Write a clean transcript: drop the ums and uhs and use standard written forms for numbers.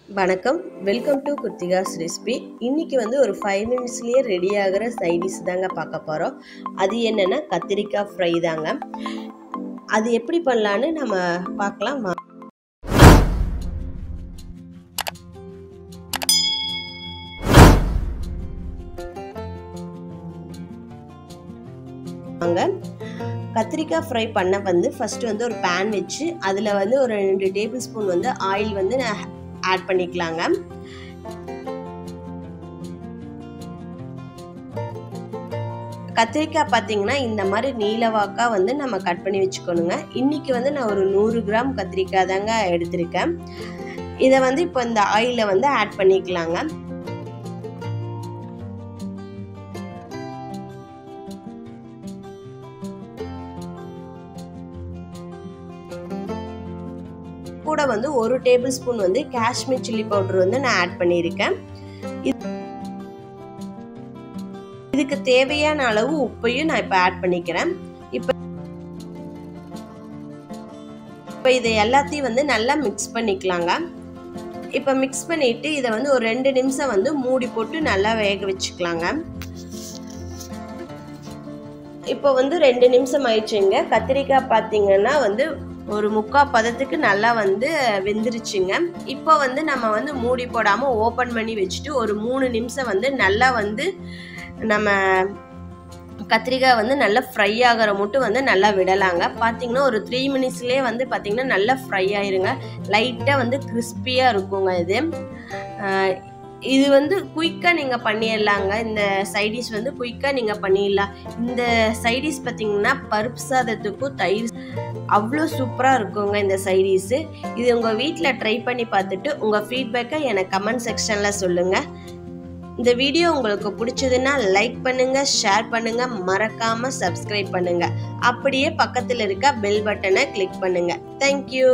வணக்கம், welcome to குர்த்திகாஸ் recipe. இன்னைக்கு வந்து ஒரு 5 மினிட்ஸ்லேயே ரெடி ஆகிற சைடிஷ் தாங்க பார்க்க போகிறோம். அது என்னென்னா கத்திரிக்காய் ஃப்ரை தாங்க. அது எப்படி பண்ணலான்னு நம்ம பார்க்கலாம். வாங்க, கத்திரிக்காய் ஃப்ரை பண்ண வந்து ஃபஸ்ட்டு வந்து ஒரு பேன் வச்சு அதில் வந்து ஒரு 2 டேபிள் ஸ்பூன் வந்து ஆயில் வந்து ஆட் பண்ணிக்கலாங்க. கத்திரிக்காய் பார்த்தீங்கன்னா இந்த மாதிரி நீளவாக்கா வந்து நம்ம கட் பண்ணி வச்சுக்கணுங்க. இன்னைக்கு வந்து நான் ஒரு 100 கிராம் கத்திரிக்காய் தாங்க எடுத்திருக்கேன். இதை வந்து இப்போ இந்த ஆயிலில் வந்து ஆட் பண்ணிக்கலாங்க. கூட வந்து 1 டேபிள் ஸ்பூன் வந்து காஷ்மீர் சில்லி பவுடர் வந்து நான் ஆட் பண்ணியிருக்கேன். இதுக்கு தேவையான அளவு உப்பையும் நான் இப்போ ஆட் பண்ணிக்கிறேன். இப்போ இதை எல்லாத்தையும் வந்து நல்லா மிக்ஸ் பண்ணிக்கலாங்க. இப்போ மிக்ஸ் பண்ணிட்டு இதை வந்து ஒரு 2 நிமிஷம் வந்து மூடி போட்டு நல்லா வேக வச்சுக்கலாங்க. இப்போ வந்து 2 நிமிஷம் ஆயிடுச்சுங்க. கத்திரிக்காய் பார்த்தீங்கன்னா வந்து ஒரு 3/4 பதத்துக்கு நல்லா வந்து வெந்துருச்சுங்க. இப்போ வந்து நம்ம வந்து மூடி போடாமல் ஓப்பன் பண்ணி வச்சுட்டு ஒரு 3 நிமிஷம் வந்து நல்லா வந்து நம்ம கத்திரிக்காய் வந்து நல்லா ஃப்ரை ஆகிற மட்டும் வந்து நல்லா விடலாங்க. பார்த்தீங்கன்னா ஒரு 3 மினிட்ஸ்லேயே வந்து பார்த்தீங்கன்னா நல்லா ஃப்ரை ஆயிருங்க. லைட்டாக வந்து கிறிஸ்பியாக இருக்குங்க. இது வந்து குயிக்காக நீங்கள் பண்ணிடலாங்க. இந்த சைடிஷ் வந்து குயிக்காக நீங்கள் பண்ணிடலாம். இந்த சைடிஷ் பார்த்தீங்கன்னா பருப்பு சாதத்துக்கும் தயிர் அவ்வளோ சூப்பராக இருக்குங்க இந்த சைடிஷு. இது உங்கள் வீட்டில் ட்ரை பண்ணி பார்த்துட்டு உங்கள் ஃபீட்பேக்கை எனக்கு கமெண்ட் செக்ஷனில் சொல்லுங்கள். இந்த வீடியோ உங்களுக்கு பிடிச்சதுன்னா லைக் பண்ணுங்கள், ஷேர் பண்ணுங்கள், மறக்காமல் சப்ஸ்கிரைப் பண்ணுங்கள். அப்படியே பக்கத்தில் இருக்க பெல் பட்டனை கிளிக் பண்ணுங்கள். தேங்க்யூ.